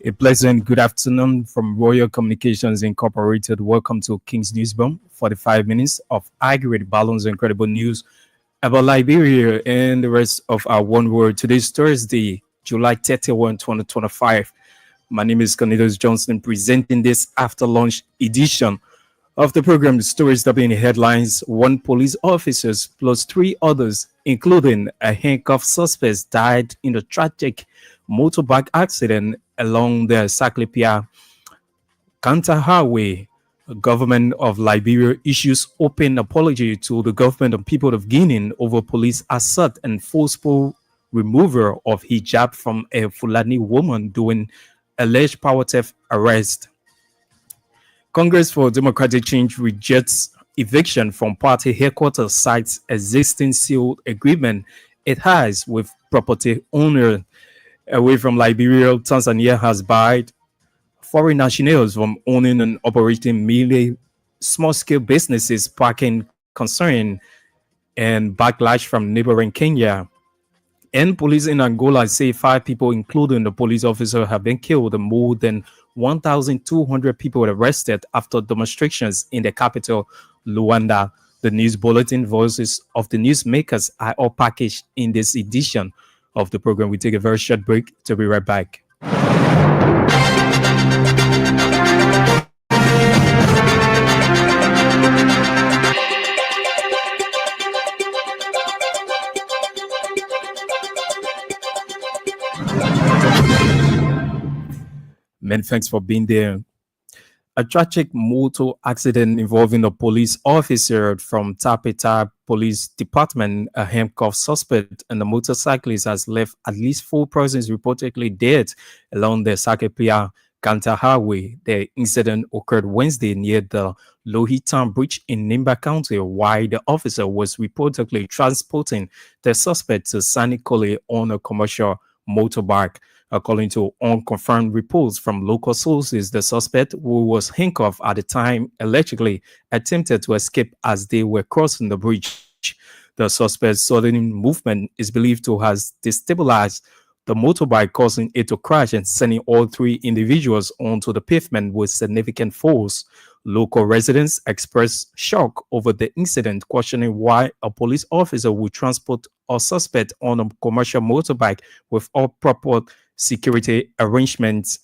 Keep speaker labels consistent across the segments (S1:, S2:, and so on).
S1: A pleasant good afternoon from Royal Communications Incorporated. Welcome to King's Newsroom, 45 minutes of accurate, balanced, incredible news about Liberia and the rest of our one world. Today's Thursday, July 31, 2025. My name is Cornelius Johnson, presenting this after lunch edition of the program. The stories that be in the headlines: one police officer plus three others, including a handcuffed suspect, died in a tragic motorbike accident along the Saklipia Kanta Highway. The government of Liberia issues open apology to the government and people of Guinea over police assault and forceful removal of hijab from a Fulani woman during alleged power theft arrest. Congress for Democratic Change rejects eviction from party headquarters, cites existing sealed agreement it has with property owner. Away from Liberia, Tanzania has barred foreign nationals from owning and operating merely small-scale businesses, sparking concern and backlash from neighboring Kenya. And police in Angola say 5 people, including the police officer, have been killed and more than 1,200 people were arrested after demonstrations in the capital, Luanda. The news bulletin voices of the newsmakers are all packaged in this edition of the program. We take a very short break to be right back. Many thanks for being there. A tragic motor accident involving a police officer from Tapeta Police Department, a handcuffed suspect, and a motorcyclist has left at least 4 persons reportedly dead along the Sakepia Kanta Highway. The incident occurred Wednesday near the Lohitan Bridge in Nimba County, while the officer was reportedly transporting the suspect to Sanikole on a commercial motorbike. According to unconfirmed reports from local sources, the suspect, who was handcuffed at the time, allegedly attempted to escape as they were crossing the bridge. The suspect's sudden movement is believed to have destabilized the motorbike, causing it to crash and sending all 3 individuals onto the pavement with significant force. Local residents expressed shock over the incident, questioning why a police officer would transport a suspect on a commercial motorbike with all proper security arrangements.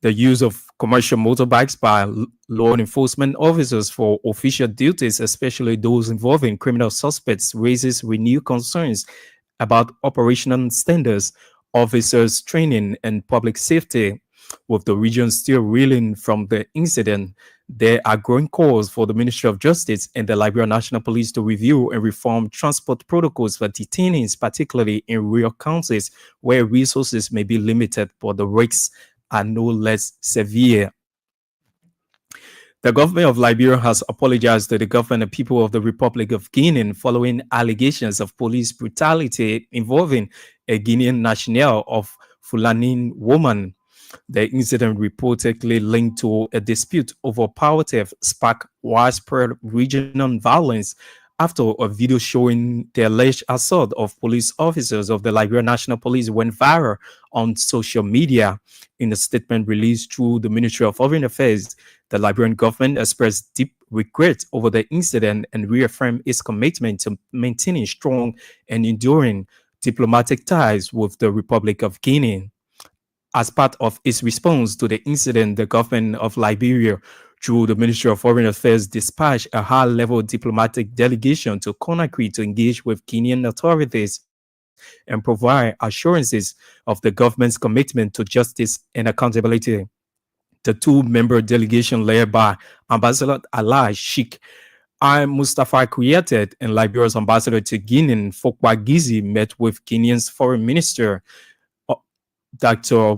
S1: The use of commercial motorbikes by law enforcement officers for official duties, especially those involving criminal suspects, raises renewed concerns about operational standards, officers' training, and public safety. With the region still reeling from the incident, there are growing calls for the Ministry of Justice and the Liberia National Police to review and reform transport protocols for detainees, particularly in rural counties where resources may be limited, but the risks are no less severe. The government of Liberia has apologized to the government and people of the Republic of Guinea following allegations of police brutality involving a Guinean national of Fulani woman. The incident, reportedly linked to a dispute over power theft, sparked widespread regional violence after a video showing the alleged assault of police officers of the Liberia National Police went viral on social media. In a statement released through the Ministry of Foreign Affairs, the Liberian government expressed deep regret over the incident and reaffirmed its commitment to maintaining strong and enduring diplomatic ties with the Republic of Guinea. As part of its response to the incident, the government of Liberia, through the Ministry of Foreign Affairs, dispatched a high-level diplomatic delegation to Conakry to engage with Guinean authorities and provide assurances of the government's commitment to justice and accountability. The 2-member delegation, led by Ambassador Alai Sheikh Mustafa Kouyaté and Liberia's ambassador to Guinea, Fokwa Gizi, met with Guinea's foreign minister, Dr.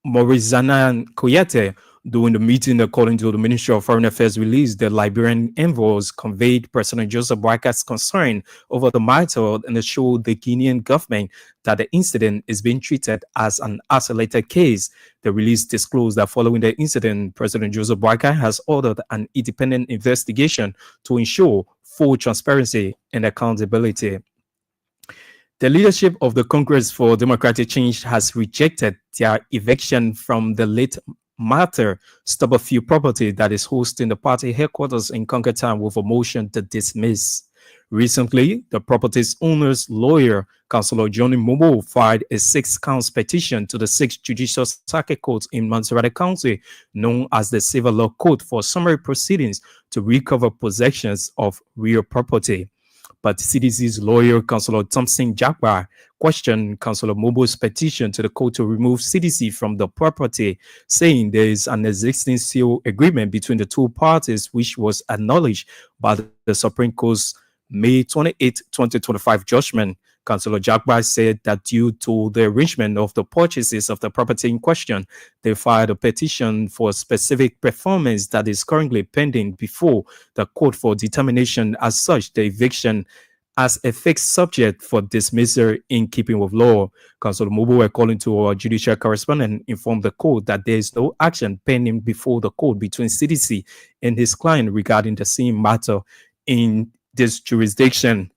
S1: Morizana Kouyaté. During the meeting, according to the Ministry of Foreign Affairs release, the Liberian envoys conveyed President Joseph Boakar's concern over the matter and assured the Guinean government that the incident is being treated as an isolated case. The release disclosed that following the incident, President Joseph Boakar has ordered an independent investigation to ensure full transparency and accountability. The leadership of the Congress for Democratic Change has rejected their eviction from the late Matter Stubberfield property that is hosting the party headquarters in Conkertown with a motion to dismiss. Recently, the property's owner's lawyer, Councillor Johnny Momo, filed a 6-count petition to the 6th Judicial Circuit Court in Montserrat County, known as the Civil Law Court, for summary proceedings to recover possessions of real property. But CDC's lawyer, Councillor Thompson Jagbar, questioned Councillor Mobo's petition to the court to remove CDC from the property, saying there is an existing seal agreement between the two parties, which was acknowledged by the Supreme Court's May 28, 2025 judgment. Councillor Jagbar said that due to the arrangement of the purchases of the property in question, they filed a petition for specific performance that is currently pending before the court for determination. As such, the eviction as a fixed subject for dismissal in keeping with law. Councillor Mobo, according to our judicial correspondent, informed the court that there is no action pending before the court between CDC and his client regarding the same matter in this jurisdiction.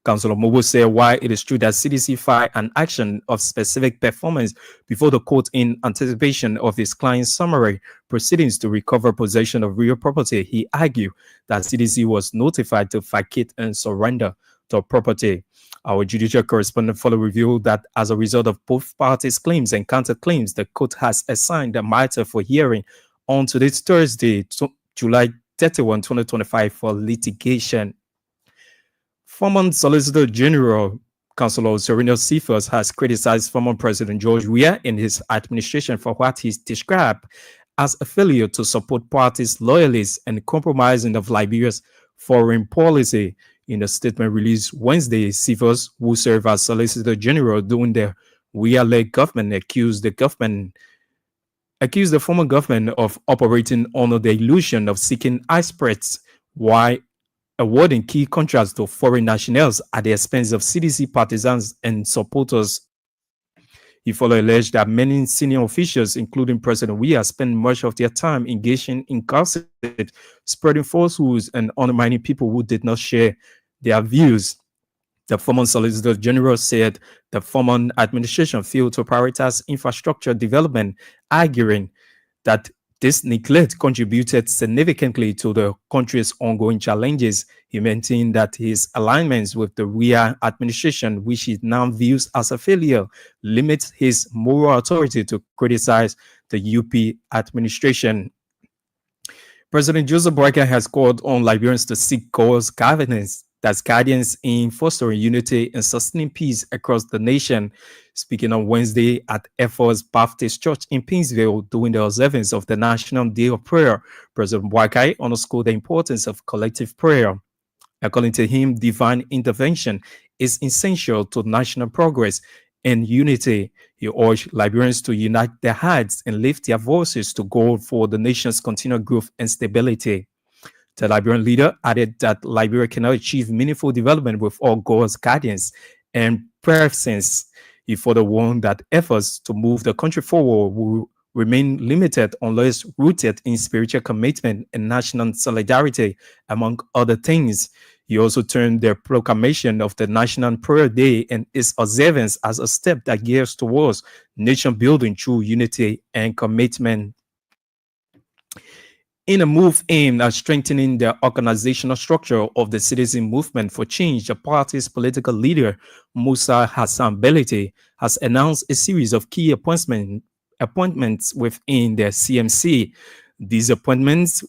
S1: Councillor Mobo said while it is true that CDC filed an action of specific performance before the court in anticipation of his client's summary proceedings to recover possession of real property, he argued that CDC was notified to vacate and surrender the property. Our judicial correspondent further revealed that as a result of both parties' claims and counterclaims, the court has assigned the matter for hearing on today's Thursday, July 31, 2025 for litigation. Former Solicitor General Councillor Serena Cephas has criticized former President George Weah and his administration for what he described as a failure to support parties' loyalists and compromising of Liberia's foreign policy. In a statement released Wednesday, Cephas, who served as Solicitor General during the Weah-led government, accused the former government of operating under the illusion of seeking high spreads while awarding key contracts to foreign nationals at the expense of CDC partisans and supporters. He further alleged that many senior officials, including President Weah, spent much of their time engaging in gossip, spreading falsehoods, and undermining people who did not share their views. The former Solicitor General said the former administration failed to prioritize infrastructure development, arguing that this neglect contributed significantly to the country's ongoing challenges. He maintained that his alignments with the Weah administration, which he now views as a failure, limits his moral authority to criticize the UP administration. President Joseph Boakai has called on Liberians to seek God's guidance in fostering unity and sustaining peace across the nation. Speaking on Wednesday at Efforts Baptist Church in Pinsville during the observance of the National Day of Prayer, President Boakai underscored the importance of collective prayer. According to him, divine intervention is essential to national progress and unity. He urged Liberians to unite their hearts and lift their voices to God for the nation's continued growth and stability. The Liberian leader added that Liberia cannot achieve meaningful development without God's guidance and presence. He further warned that efforts to move the country forward will remain limited unless rooted in spiritual commitment and national solidarity, among other things. He also turned the proclamation of the National Prayer Day and its observance as a step that gears towards nation building through unity and commitment. In a move aimed at strengthening the organizational structure of the Citizen Movement for Change, the party's political leader, Musa Hassan Belete, has announced a series of key appointments within the CMC. These appointments,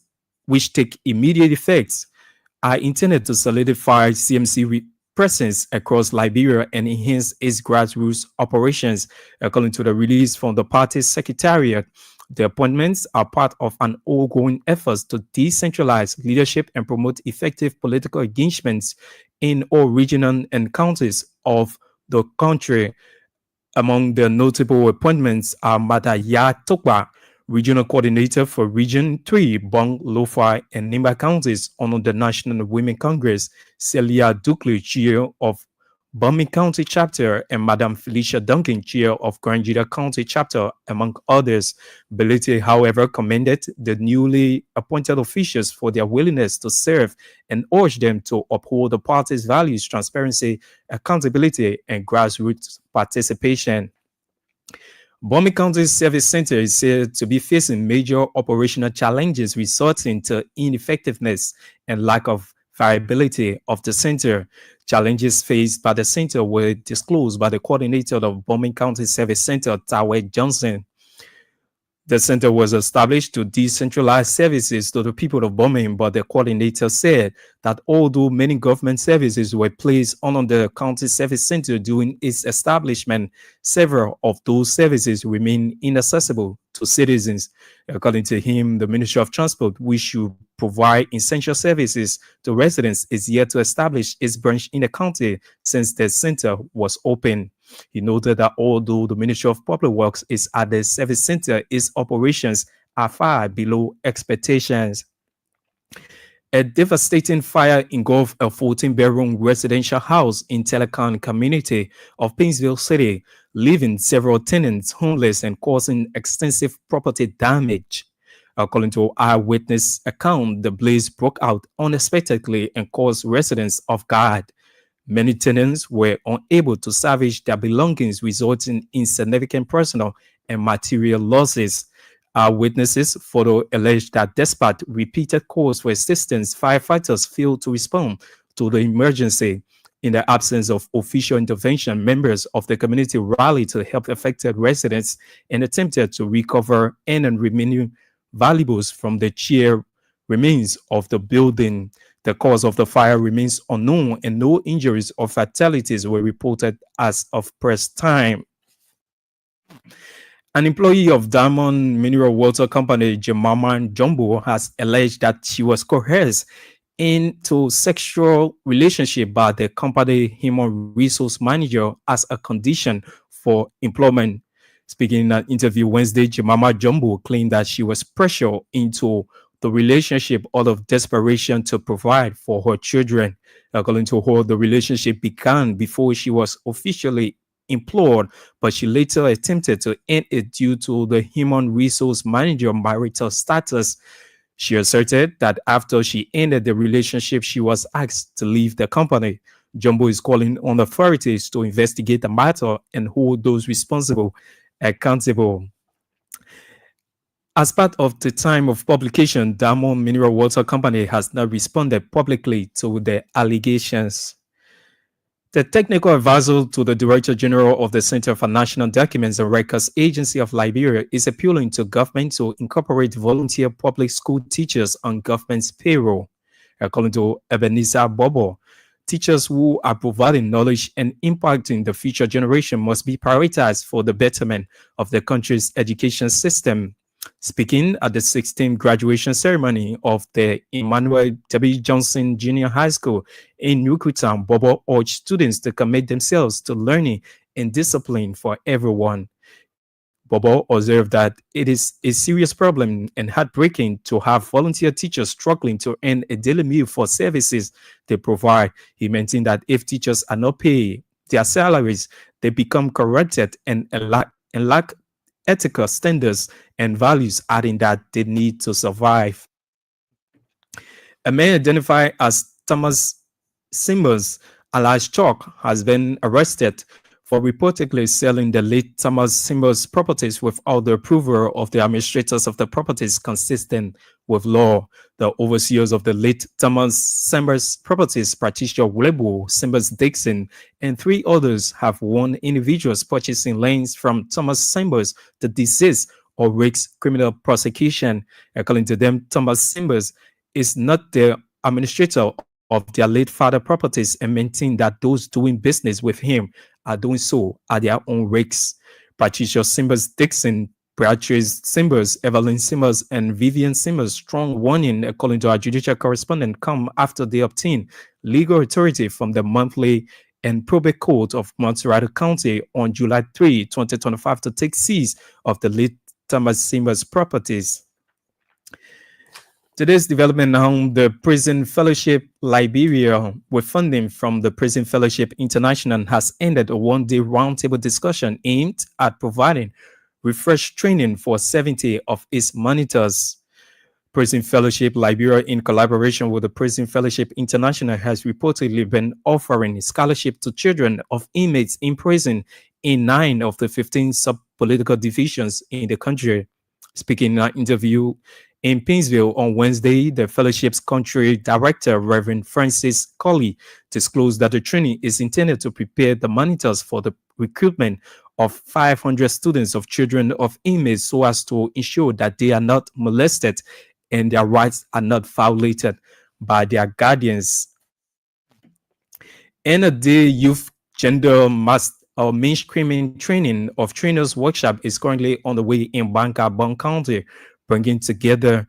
S1: which take immediate effect, are intended to solidify CMC presence across Liberia and enhance its grassroots operations. According to the release from the party's secretariat, the appointments are part of an ongoing effort to decentralize leadership and promote effective political engagements in all regions and counties of the country. Among the notable appointments are Madaya Tokba, Regional Coordinator for Region 3, Bong, Lofa, and Nimba counties under the National Women Congress, Celia Duklu, Chair of Bumming County Chapter, and Madam Felicia Duncan, chair of Grand Judah County Chapter, among others. Belite, however, commended the newly appointed officials for their willingness to serve and urged them to uphold the party's values, transparency, accountability, and grassroots participation. Bomi County Service Center is said to be facing major operational challenges resulting to ineffectiveness and lack of viability of the center. Challenges faced by the center were disclosed by the coordinator of Bomi County Service Center, Tawed Johnson. The center was established to decentralize services to the people of Birmingham, but the coordinator said that although many government services were placed under the county service center during its establishment, several of those services remain inaccessible to citizens. According to him, the Ministry of Transport, which should provide essential services to residents, is yet to establish its branch in the county since the center was open. He noted that although the Ministry of Public Works is at the service center, its operations are far below expectations. A devastating fire engulfed a 14-bedroom residential house in Telecon community of Painesville City, leaving several tenants homeless and causing extensive property damage. According to eyewitness account, the blaze broke out unexpectedly and caused residents off guard. Many tenants were unable to salvage their belongings, resulting in significant personal and material losses. Witnesses further alleged that despite repeated calls for assistance, firefighters failed to respond to the emergency. In the absence of official intervention, members of the community rallied to help affected residents and attempted to recover and remaining valuables from the cheer remains of the building. The cause of the fire remains unknown, and no injuries or fatalities were reported as of press time. An employee of Diamond Mineral Water Company, Jemima Jumbo, has alleged that she was coerced into sexual relationship by the company human resource manager as a condition for employment. Speaking in an interview Wednesday, Jemima Jumbo claimed that she was pressured into the relationship out of desperation to provide for her children. According to her, the relationship began before she was officially employed, but she later attempted to end it due to the human resource manager marital status. She asserted that after she ended the relationship, she was asked to leave the company. Jumbo is calling on authorities to investigate the matter and hold those responsible accountable. As part of the time of publication, Diamond Mineral Water Company has not responded publicly to the allegations. The technical advisor to the Director General of the Center for National Documents and Records Agency of Liberia is appealing to government to incorporate volunteer public school teachers on government's payroll. According to Ebenezer Bobo, teachers who are providing knowledge and impacting the future generation must be prioritized for the betterment of the country's education system. Speaking at the 16th graduation ceremony of the Emmanuel W. Johnson Junior High School in Yukutan, Bobo urged students to commit themselves to learning and discipline for everyone. Bobo observed that it is a serious problem and heartbreaking to have volunteer teachers struggling to earn a daily meal for services they provide. He maintained that if teachers are not paid their salaries, they become corrupted and lack ethical standards and values, adding that they need to survive. A man identified as Thomas Simmons, alias Chalk, has been arrested for reportedly selling the late Thomas Simmons properties without the approval of the administrators of the properties consistent with law. The overseers of the late Thomas Simmons properties, Patricia Wlebo, Simmons Dixon, and three others have warned individuals purchasing lands from Thomas Simmons to desist or risk criminal prosecution. According to them, Thomas Simmons is not the administrator of their late father properties and maintain that those doing business with him are doing so at their own risks. Patricia Simmons Dixon, Beatrice Simmons, Evelyn Simmons, and Vivian Simmons' strong warning, according to our judicial correspondent, come after they obtained legal authority from the monthly and probate court of Montserrat County on July 3, 2025 to take seize of the late Thomas Simmons properties. Today's development now, the Prison Fellowship Liberia, with funding from the Prison Fellowship International, has ended a one-day roundtable discussion aimed at providing refreshed training for 70 of its monitors. Prison Fellowship Liberia, in collaboration with the Prison Fellowship International, has reportedly been offering scholarship to children of inmates in prison in 9 of the 15 sub-political divisions in the country. Speaking in an interview in Painesville on Wednesday, the fellowship's country director, Reverend Francis Colley, disclosed that the training is intended to prepare the monitors for the recruitment of 500 students of children of inmates so as to ensure that they are not molested and their rights are not violated by their guardians. And a day youth gender must mainstreaming training of trainers workshop is currently on the way in Bon County, bringing together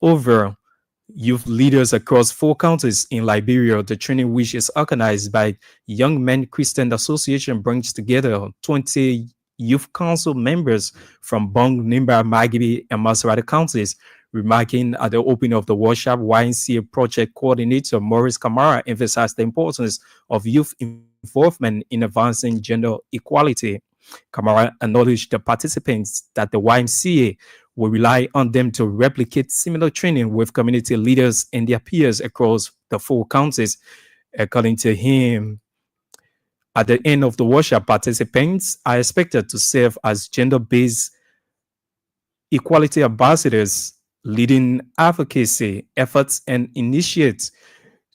S1: over youth leaders across 4 counties in Liberia. The training, which is organized by Young Men Christian Association, brings together 20 youth council members from Bong, Nimba, Magibi, and Maserati counties. Remarking at the opening of the workshop, YNCA project coordinator Maurice Kamara emphasized the importance of youth involvement in advancing gender equality. Kamara acknowledged the participants that the YMCA will rely on them to replicate similar training with community leaders and their peers across the 4 counties. According to him, at the end of the workshop, participants are expected to serve as gender-based equality ambassadors, leading advocacy efforts and initiate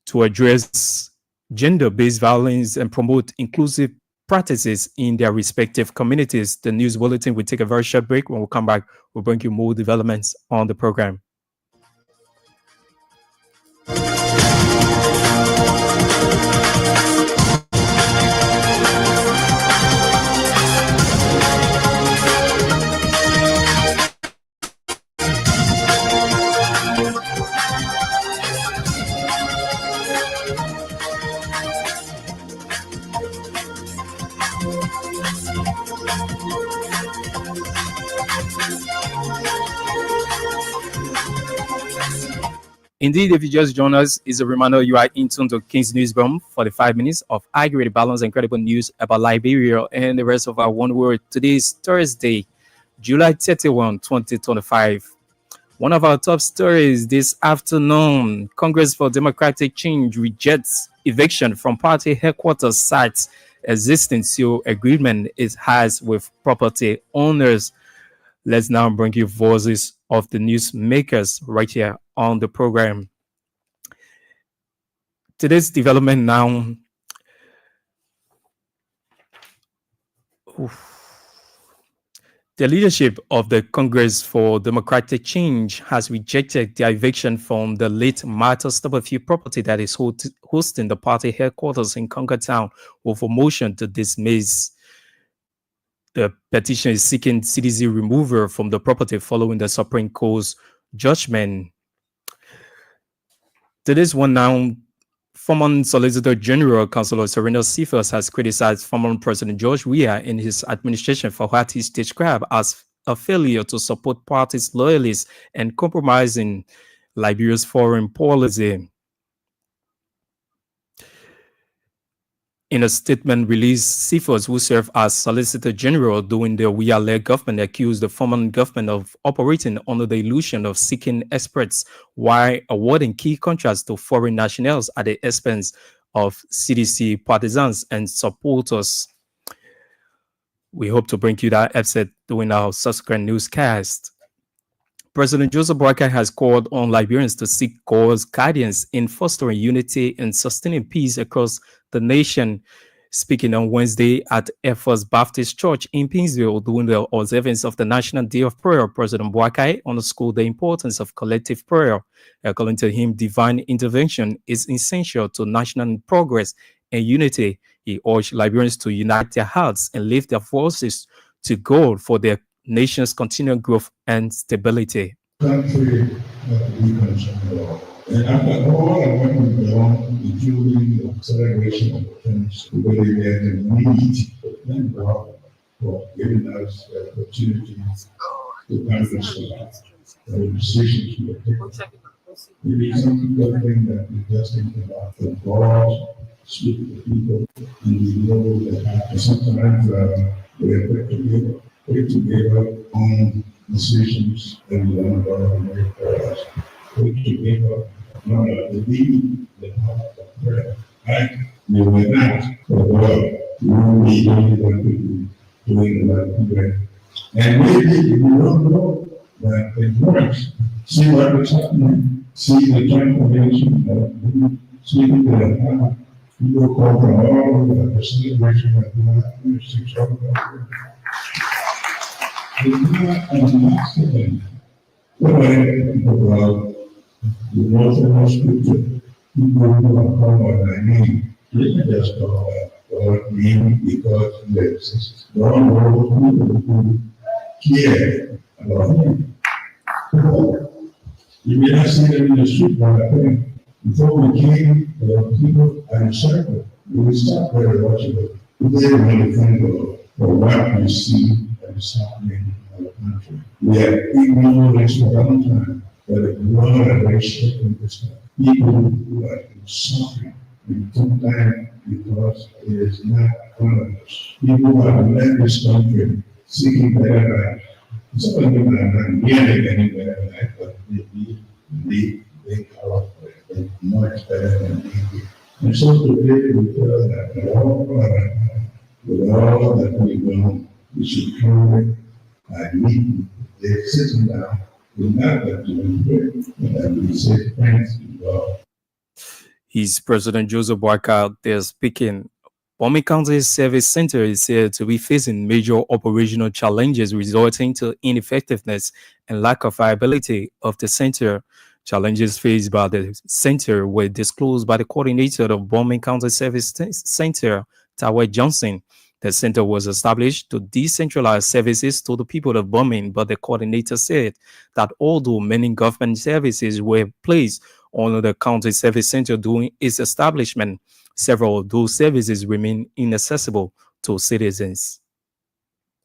S1: to address gender-based violence and promote inclusive practices in their respective communities. The news bulletin will take a very short break. When we come back, we'll bring you more developments on the program. Indeed, if you just join us, it's a reminder you are in tune to King's Newsroom, 45 minutes of accurate, balanced, and credible news about Liberia and the rest of our one world. Today is Thursday, July 31, 2025. One of our top stories this afternoon: Congress for Democratic Change rejects eviction from party headquarters sites existing seal agreement it has with property owners. Let's now bring you voices of the newsmakers right here on the program. Today's development now. The leadership of the Congress for Democratic Change has rejected the eviction from the late Martha Stubberfield property that is hosting the party headquarters in Concord Town with a motion to dismiss. The petition is seeking CDC removal from the property following the Supreme Court's judgment. Today's one now. Former Solicitor General Councilor Serena Cephas has criticized former President George Weah and his administration for what he described as a failure to support parties' loyalists and compromising Liberia's foreign policy. In a statement released, Cephas, who served as Solicitor General during the Weah-led government, accused the former government of operating under the illusion of seeking experts while awarding key contracts to foreign nationals at the expense of CDC partisans and supporters. We hope to bring you that episode during our subsequent newscast. President Joseph Boakai has called on Liberians to seek God's guidance in fostering unity and sustaining peace across the nation. Speaking on Wednesday at Air Force Baptist Church in Painesville during the observance of the National Day of Prayer, President Boakai underscored the importance of collective prayer. According to him, divine intervention is essential to national progress and unity. He urged Liberians to unite their hearts and lift their voices to God for their nation's continued growth and stability.
S2: Country that we concerned about. And after all, and when we belong, including the celebration of things, whether we get a need, thank God for giving us the opportunity to kind of the decisions we have taken. Maybe some people think that we just think about the laws, speak to the people, and we know that happen. Sometimes we're put together on decisions that we don't know make for us. Put together not to lead the heart of prayer. Right? We were not for God. We will be doing what we do, doing what we do. And maybe if you don't know that it works, see what is happening, see the transformation of speaking to the heart. You will call from all over the celebration of the 6 o'clock. It's not an accident. Whatever people are, the Orthodox scripture, people who are called by my name, they can just call God name because he exists. God knows people who care about him. You may not see them in the street, but I think before we came, there were people at the circle. We stopped there and watched it. We didn't really think of what we see that is happening in our country. We have ignored this for a long time, but it's not a very shaken this time. People who are suffering, and sometimes because it is not one of us. People who have left this country seeking better life. Some of them are not nearly getting better life, but they are much better than we do. And so today we feel that with all that we've done, we should come and meet. They're sitting down, we're not that doing great, but we say thanks to God.
S1: His President Joseph Boakai there speaking. Bombay County Service Center is said to be facing major operational challenges resulting to ineffectiveness and lack of viability of the center. Challenges faced by the center were disclosed by the coordinator of Bombay County Service Center, Tawai Johnson. The center was established to decentralize services to the people of Bombay, but the coordinator said that although many government services were placed on the county service center during its establishment, several of those services remain inaccessible to citizens.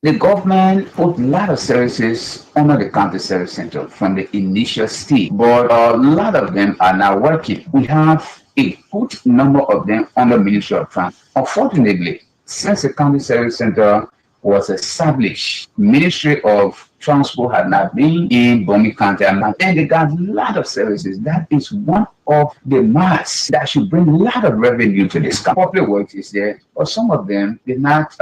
S3: The government put a lot of services under the county service center from the initial stage, but a lot of them are not working. We have a good number of them under Ministry of Transport. Unfortunately, since the county service center was established, Ministry of Transport had not been in Bombay County, and they got a lot of services. That is one of the mass that should bring a lot of revenue to this country. Public works is there, but some of them they're not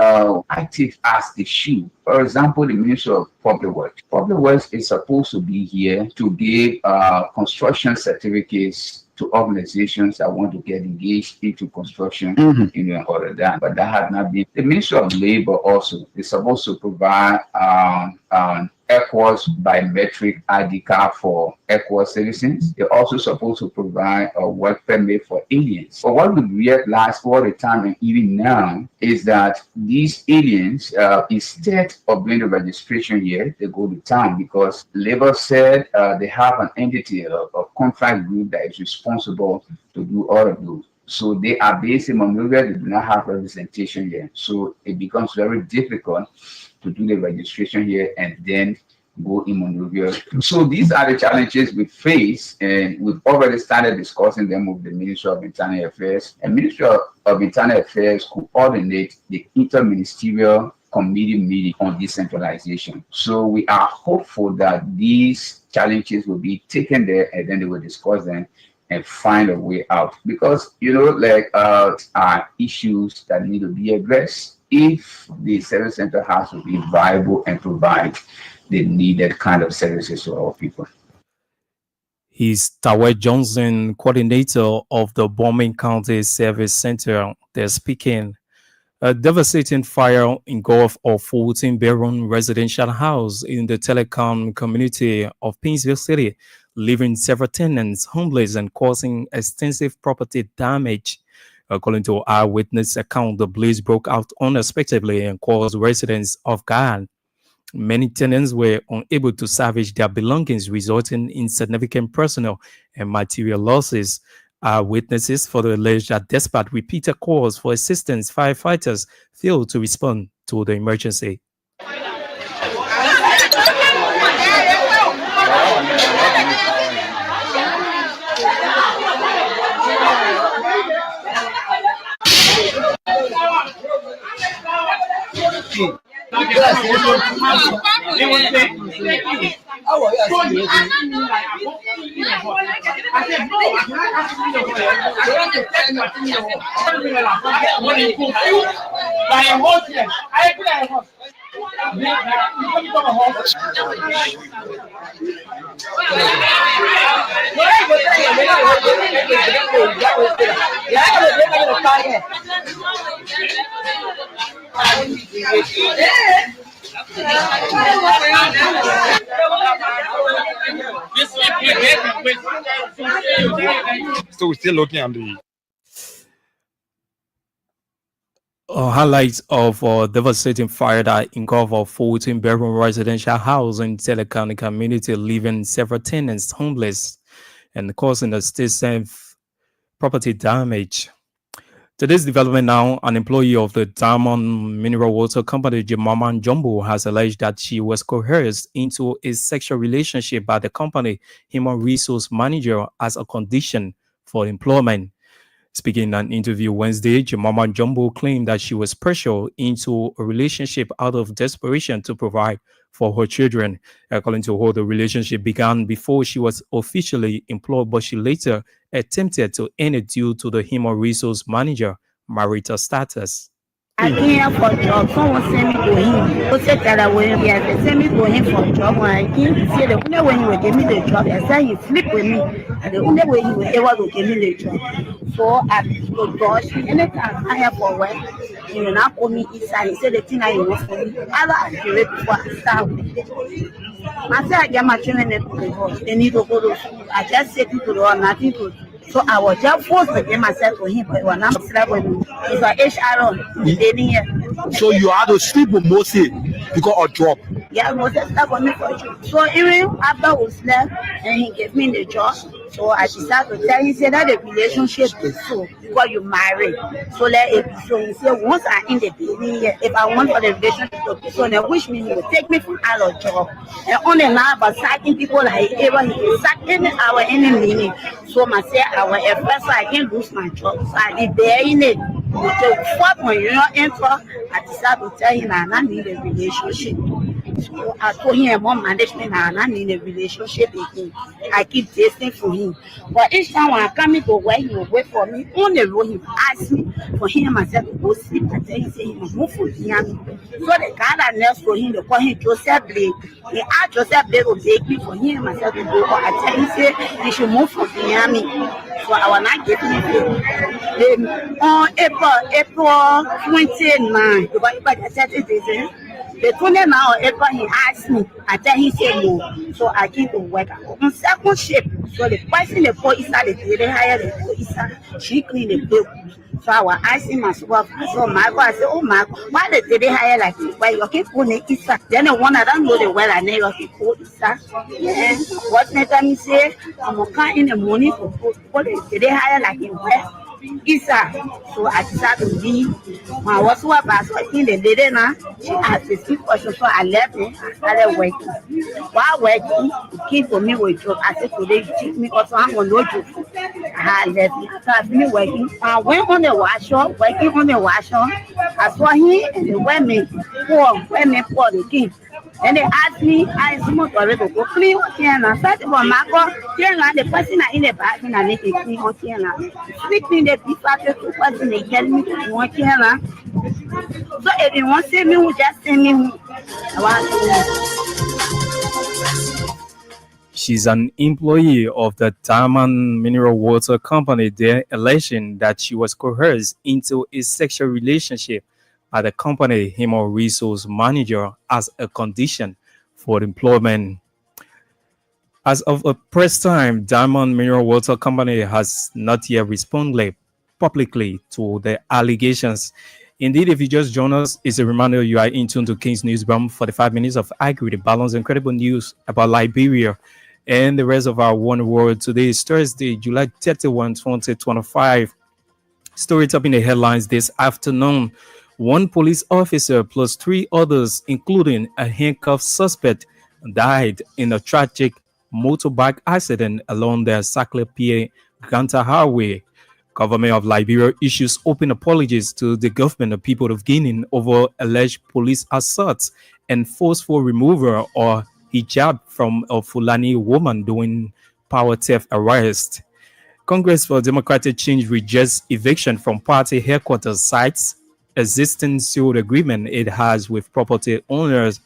S3: active as they should. For example, the Ministry of Public Works. Public Works is supposed to be here to give construction certificates to organizations that want to get engaged into construction, all of that. But that has not been. The Ministry of Labor also is supposed to provide ECOWAS biometric ID card for ECOWAS citizens. They're also supposed to provide a work permit for aliens. But what we realize all the time and even now is that these aliens, instead of doing the registration here, they go to town because labor said they have an entity, a contract group that is responsible to do all of those. So they are based in Monrovia, they do not have representation here. So it becomes very difficult to do the registration here and then go in Monrovia. So these are the challenges we face, and we've already started discussing them with the Ministry of Internal Affairs. And Ministry of Internal Affairs coordinate the interministerial committee meeting on decentralization. So we are hopeful that these challenges will be taken there and then they will discuss them and find a way out. Because, are issues that need to be addressed if the service center has to be viable and provide the needed kind of services to our people.
S1: He's Tawai Johnson, coordinator of the Bombay County Service Center. They're speaking. A devastating fire engulfed a 14-bedroom residential house in the telecom community of Painesville City, leaving several tenants homeless and causing extensive property damage. According to eyewitness account, the blaze broke out unexpectedly and caused residents off guard. Many tenants were unable to salvage their belongings, resulting in significant personal and material losses. Witnesses for the alleged that despite repeated calls for assistance, firefighters failed to respond to the emergency.
S4: So we're still looking at the
S1: Highlights of devastating fire that engulfed a 14-bedroom residential house in Tele County community, leaving several tenants homeless and causing extensive property damage. Today's development now, an employee of the Diamond Mineral Water Company, Jemama Jumbo, has alleged that she was coerced into a sexual relationship by the company human resource manager as a condition for employment. Speaking in an interview Wednesday, Jemama Jumbo claimed that she was pressured into a relationship out of desperation to provide for her children. According to her, the relationship began before she was officially employed, but she later attempted to end it due to the human resource manager marital status.
S5: I came here for a job. Someone sent me to him. Who said that I will yes, they sent me to him for a job. When I came to see the only way he will give me the job, they said he sleep with me. And the only way he will ever to give me the job. So I go gosh, anytime I have for work, he will not call me inside. He said the thing I want for me. I do it before I start with it. I said I get my children to the house. They need to go to school. I just said to the door, nothing to do. So I was just forced to get myself to him, but it was not slept with me. It's like HR here.
S4: so you had to sleep with Moses because of job.
S5: Yeah, Moses slept with me for a job. So even after we slept and he gave me the job, so I decided to tell him, say that the relationship is so because you married. So let it be so. He said once I in the baby here, if I want for the relationship to be so, then which means he will take me from out of job. And only now about sacking people like ever he can sack any hour any minute. So I say I will at first I can lose my job. So I did there in it. The fourth when you know enter, I decided to tell him I need a relationship. So I told him about management and I need a relationship again. I keep testing for him. But each time when I come into work, he will wait for me. On the road, he will ask me for him myself to go sleep. I tell him, say he must move for Miami. So the guy that next to him, they call him Joseph Blake. He asked Joseph Blake to take me for him myself to go. But I tell him, say he should move for Miami. So I will not get him. On April 29, because I said it. The 29 of April, he asked me. I tell him, say no. So I came to work on second shift. So the person, the police, they hired the police. She cleaned the bill. So I was asking my supervisor, so Michael, I said, oh Michael, why did they hire like this? Why you keep putting Isa? Then the one I don't know the well, I never keep putting Isa. Yeah. What made me say, I'm going to come in the morning for food. What did they hire like in where? Isa. So I decided to leave. When I was so bad, so I think the lady now, she asked me a question, so I left me. I started working. While working, he came for me with a job. I said, today you treat me also, I'm going to no job. I left me. After I finished working, I went on the workshop, working on the workshop. I saw him and the women pour the king. And they asked me, I smoked already to go clean what here now. First of all, Marco, here now, the person in the bathroom and they clean what here now. Sleeping the people after the person they tell me to do what here now. So if you want to see me, who just send me home. I want to.
S1: She's an employee of the Diamond Mineral Water Company. They're alleging that she was coerced into a sexual relationship by the company human resource manager as a condition for employment. As of a press time, Diamond Mineral Water Company has not yet responded publicly to the allegations. Indeed, if you just join us, it's a reminder you are in tune to King's Newsroom, 45 minutes of accurate, balanced, incredible news about Liberia and the rest of our one world. Today is Thursday, July 31, 2025. Story topping the headlines this afternoon. One police officer plus 3 others, including a handcuffed suspect, died in a tragic motorbike accident along the Sakle Ganta Highway. Government of Liberia issues open apologies to the government of People of Guinea over alleged police assaults and forceful removal or hijab from a Fulani woman doing power theft arrest. Congress for Democratic Change rejects eviction from party headquarters sites, existing sealed agreement it has with property owners.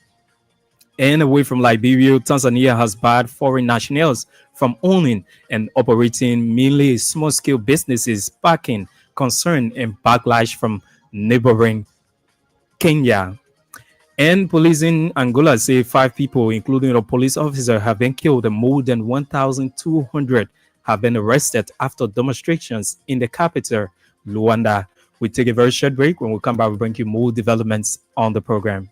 S1: And away from Liberia, Tanzania has barred foreign nationals from owning and operating mainly small-scale businesses, sparking concern and backlash from neighboring Kenya. And police in Angola say 5 people, including a police officer, have been killed and more than 1,200 have been arrested after demonstrations in the capital, Luanda. We take a very short break. When we come back, we bring you more developments on the program.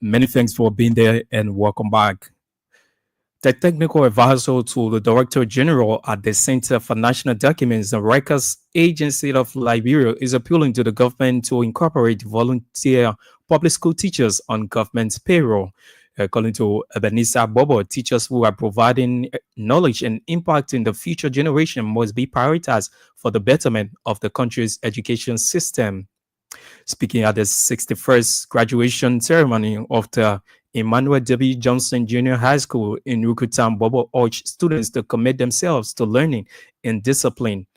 S1: Many thanks for being there and welcome back. The technical advisor to the Director General at the Center for National Documents and Records Agency of Liberia is appealing to the government to incorporate volunteer public school teachers on government's payroll. According to Ebenezer Bobo, teachers who are providing knowledge and impacting the future generation must be prioritized for the betterment of the country's education system. Speaking at the 61st graduation ceremony of the Emmanuel W. Johnson Junior High School in Rukutam, Bobo urged students to commit themselves to learning and discipline.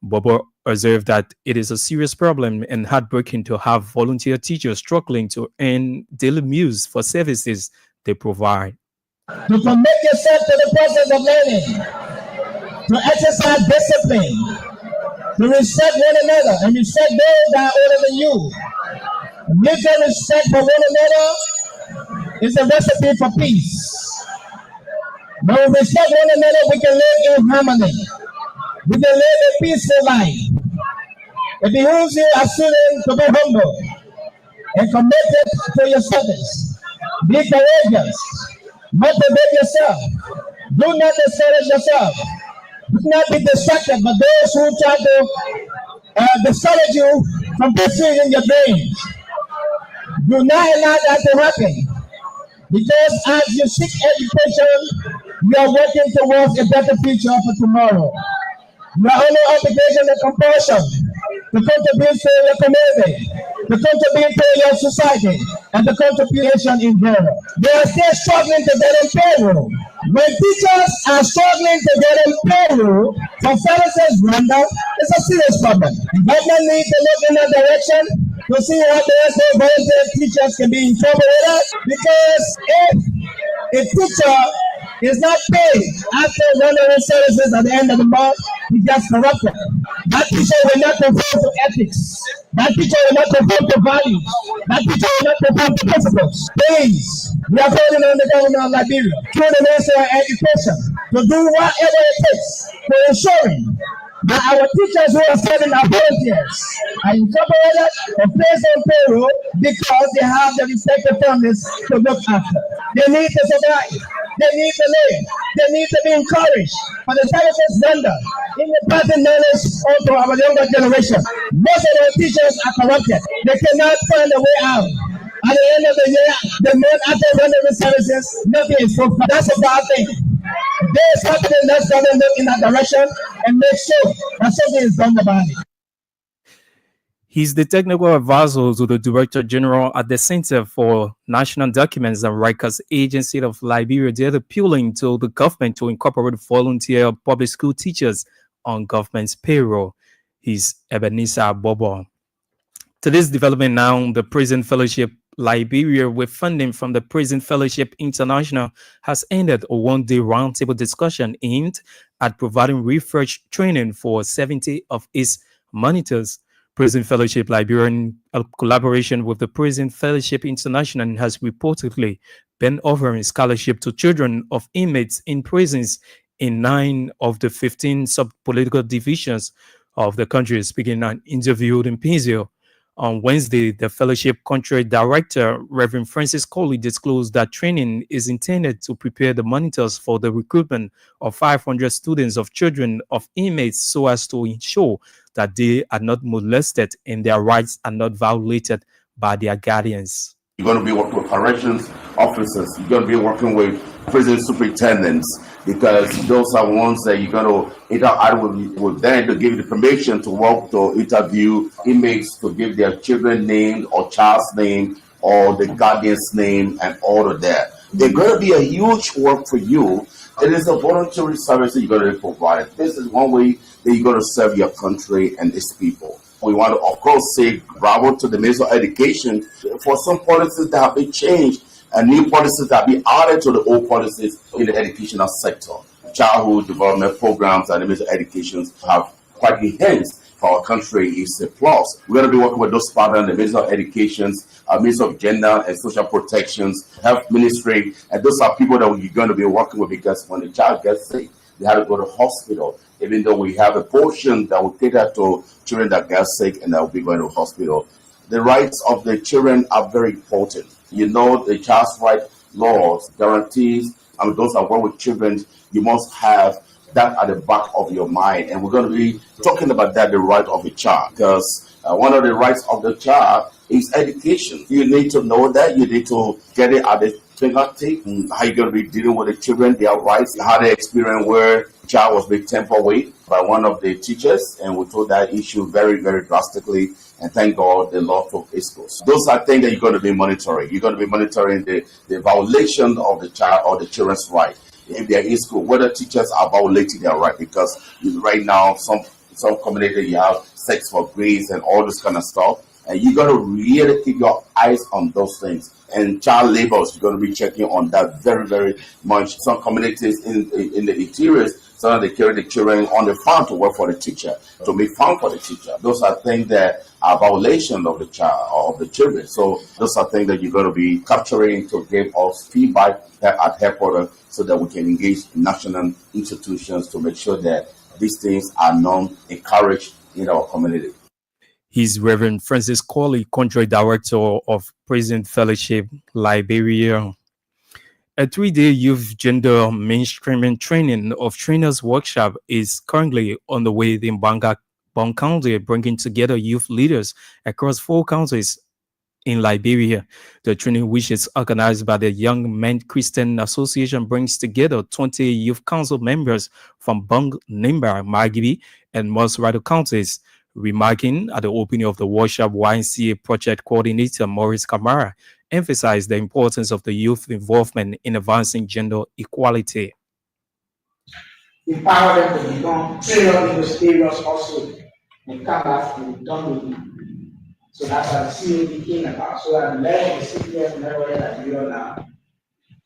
S1: Bobo observed that it is a serious problem and heartbreaking to have volunteer teachers struggling to earn daily meals for services they provide.
S6: To commit yourself to the process of learning, to exercise discipline, to respect one another and respect those that are older than you. Mutual respect for one another is a recipe for peace. When we respect one another, we can live in harmony. We can live a peaceful life. It behooves you as students to be humble and committed to your service. Be courageous. Motivate yourself. Do not discourage yourself. Do not be distracted by those who try to discourage you from pursuing your dreams. Do not allow that to happen. Because as you seek education, you are working towards a better future for tomorrow. You are under obligation and compulsion to contribute to your community, to contribute to your society, and to contribution in general. They are still struggling to get on payroll. When teachers are struggling to get on payroll for services rendered, it's a serious problem. The government needs to look in that direction to see how the rest of volunteer teachers can be incorporated. Because if a teacher is not paid after rendering services at the end of the month, he gets corrupted. That teacher will not conform to ethics. That teacher will not conform to values. That teacher will not conform to principles. Please, we are calling on the government of Liberia through the Ministry of Education to do whatever it takes for ensuring that our teachers who are serving our volunteers are incorporated and placed on payroll because they have their respective families to look after. They need to survive. They need to live. They need to be encouraged for the services rendered in the present knowledge to our younger generation. Most of our teachers are corrupted. They cannot find a way out. At the end of the year, the month after rendering services, nothing is fulfilled. That's a bad thing. There's something that's going to look in that direction and make sure that something is done about it.
S1: He's the technical advisor to the Director General at the Center for National Documents and Records Agency of Liberia. They're appealing to the government to incorporate volunteer public school teachers on government's payroll. He's Ebenezer Bobo. To this development now, the Prison Fellowship Liberia, with funding from the Prison Fellowship International, has ended a one-day roundtable discussion aimed at providing research training for 70 of its monitors. Prison Fellowship Liberia, in collaboration with the Prison Fellowship International, has reportedly been offering scholarship to children of inmates in prisons in 9 of the 15 sub-political divisions of the country. Speaking and interviewed in Pinzio on Wednesday, the fellowship country director, Reverend Francis Coley, disclosed that training is intended to prepare the monitors for the recruitment of 500 students of children of inmates so as to ensure that they are not molested and their rights are not violated by their guardians.
S7: You're going to be working with corrections officers. You're going to be working with prison superintendents, because those are ones that you're going to interact with them to give you the permission to work, to interview inmates, to give their children names or child's name or the guardian's name and all of that. They're going to be a huge work for you. It is a voluntary service that you're going to provide. This is one way that you're going to serve your country and its people. We want to, of course, say bravo to the Minister of Education for some policies that have been changed and new policies that have been added to the old policies in the educational sector. Childhood development programs and the Minister of Education have quite enhanced for our country. Is a plus. We're going to be working with those partners, the Minister of Education, Minister of Gender and Social Protections, Health Ministry, and those are people that we're going to be working with, because when the child gets sick, they have to go to hospital. Even though we have a portion that will cater to children that get sick and that will be going to hospital. The rights of the children are very important. You know, the child's right laws guarantees, those that work with children, you must have that at the back of your mind. And we're going to be talking about that, the right of a child, because one of the rights of the child is education. You need to know that. You need to get it at the fingertip. How you're going to be dealing with the children, their rights, how they experience where the child was being tampered with by one of the teachers, and we told that issue very, very drastically. And thank God the law took its course. Those are things that you're going to be monitoring. You're going to be monitoring the violation of the child or the children's right. If they're in school, whether teachers are violating their right, because right now some community you have sex for grades and all this kind of stuff, and you got to really keep your eyes on those things. And child labors, you're going to be checking on that very, very much. Some communities in the interiors, sometimes they carry the children on the farm to work for the teacher, to make fun for the teacher. Those are things that are violation of the child or of the children. So those are things that you're going to be capturing to give us feedback at headquarters, so that we can engage national institutions to make sure that these things are not encouraged in our community.
S1: He's Reverend Francis Corley, Country Director of Prison Fellowship, Liberia. A 3-day youth gender mainstreaming training of trainers workshop is currently on the way in Bong County, bringing together youth leaders across 4 counties in Liberia. The training, which is organized by the Young Men Christian Association, brings together 20 youth council members from Bong, Nimba, Margibi, and Mosrado counties. Remarking at the opening of the workshop, YMCA project coordinator Maurice Kamara emphasized the importance of the youth involvement in advancing gender equality.
S8: Empower them to become trained in those areas also, and come back to done with it. So that's what the COD came about. So at the level of the CPF level that we are now,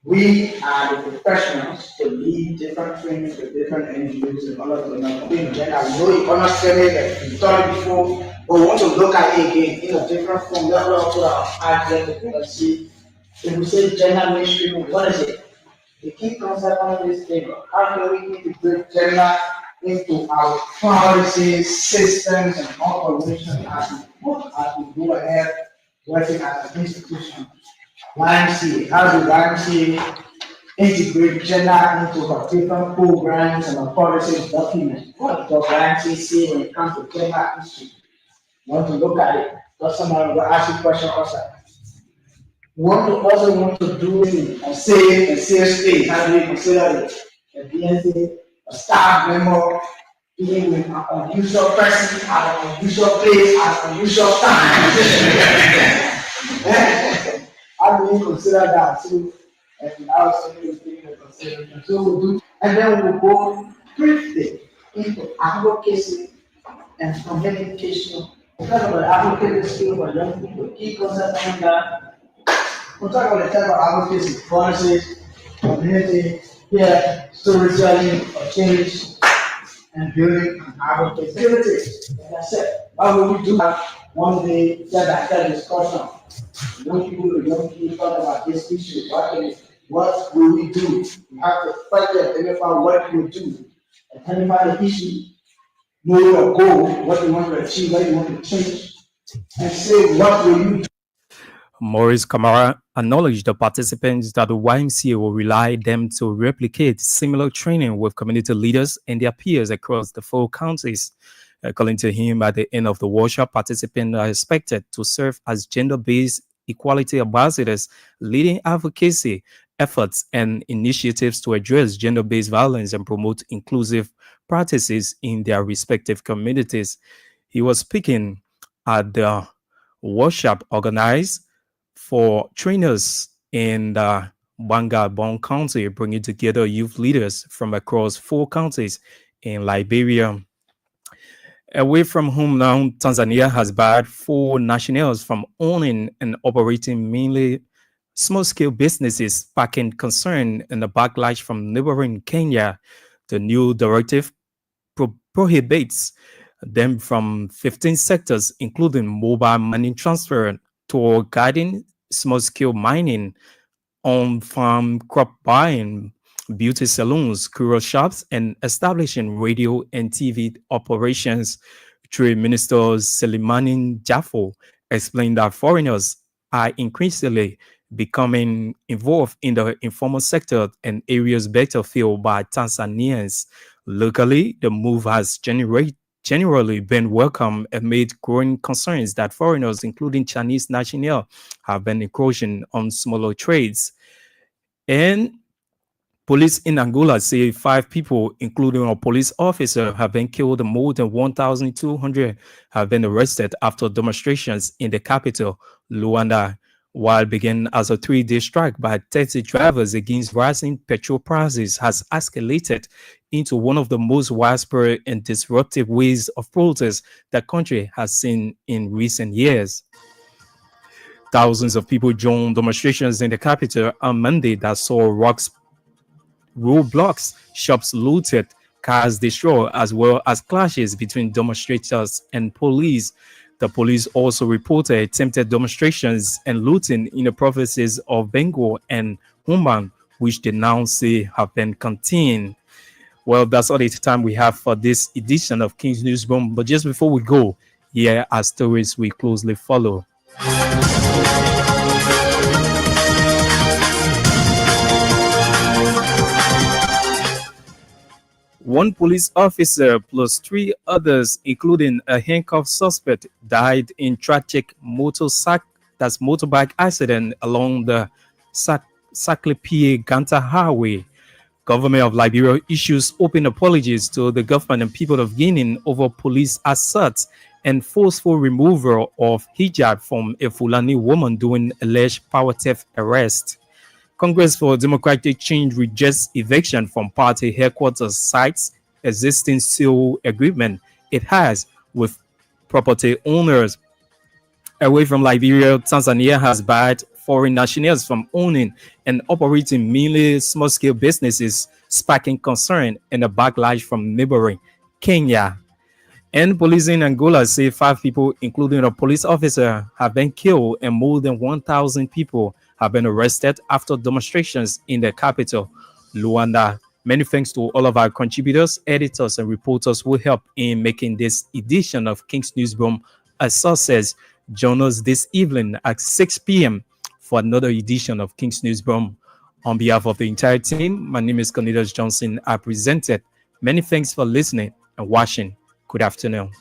S8: we are the professionals to lead different trainings with different NGOs and all of them. In general, we know you understand it, that we've done it before, but we want to look at it again in a different form. That's what I put our agenda and see. If we say gender mainstream, what is it? The key concept on this table: how can we integrate gender into our policies, systems, and operations as we go ahead working as an institution? YMCA, how do YMCA integrate gender into our different programs and our policies documents? What does YMCA say when it comes to gender issues? You want to look at it. Does someone will ask you a question also? Also want to do a safe space. How do you consider it? A BNC, a staff member, dealing with an unusual person at an unusual place at an unusual time. How do you consider that? So, and I was taking into consideration. So we'll do, and then we'll go briefly into advocacy and communication. We'll talk about advocacy skill for young people, key concept on that. We'll talk about the type of advocacy, policies, community, storytelling for change, and building an advocacy. Like I said, what will we do one day, step-by-step discussion? Young people talk about this issue. What will we do? We have to first identify what we do, identify the issue, know your goal, what you want to achieve, what you want to change, and say what will you do.
S1: Maurice Kamara acknowledged the participants that the YMCA will rely them to replicate similar training with community leaders and their peers across the 4 counties. According to him, at the end of the workshop, participants are expected to serve as gender-based equality ambassadors, leading advocacy efforts and initiatives to address gender-based violence and promote inclusive practices in their respective communities. He was speaking at the workshop organized for trainers in the Bangabon County, bringing together youth leaders from across 4 counties in Liberia. Away from home now, Tanzania has barred 4 nationals from owning and operating mainly small-scale businesses, sparking concern and the backlash from neighboring Kenya. The new directive prohibits them from 15 sectors, including mobile money transfer, tour guiding, small-scale mining, on-farm crop buying, beauty salons, curio shops, and establishing radio and TV operations. Trade Minister Selimani Jaffo explained that foreigners are increasingly becoming involved in the informal sector and areas better filled by Tanzanians. Locally, the move has generally been welcome amid growing concerns that foreigners, including Chinese nationals, have been encroaching on smaller trades. And police in Angola say 5 people, including a police officer, have been killed and more than 1,200 have been arrested after demonstrations in the capital, Luanda, while began as a 3-day strike by taxi drivers against rising petrol prices has escalated into one of the most widespread and disruptive ways of protest the country has seen in recent years. Thousands of people joined demonstrations in the capital on Monday that saw roadblocks, shops looted, cars destroyed, as well as clashes between demonstrators and police. The police also reported attempted demonstrations and looting in the provinces of Bengal and Humban, which they now say have been contained. Well, that's all the time we have for this edition of King's Newsroom. But just before we go, here are stories we closely follow. One police officer plus 3 others, including a handcuffed suspect, died in tragic motorbike accident along the Saklepie-Ganta Highway. Government of Liberia issues open apologies to the government and people of Guinea over police assaults and forceful removal of hijab from a Fulani woman during alleged power theft arrest. Congress for Democratic Change rejects eviction from party headquarters cites existing sale agreement it has with property owners. Away from Liberia, Tanzania has barred foreign nationals from owning and operating mainly small-scale businesses, sparking concern and a backlash from neighboring Kenya. And police in Angola say 5 people, including a police officer, have been killed and more than 1,000 people have been arrested after demonstrations in the capital, Luanda. Many thanks to all of our contributors, editors, and reporters who helped in making this edition of King's Newsroom a success. Join us this evening at 6 p.m. for another edition of King's Newsroom. On behalf of the entire team, my name is Cornelius Johnson. I presented. Many thanks for listening and watching. Good afternoon.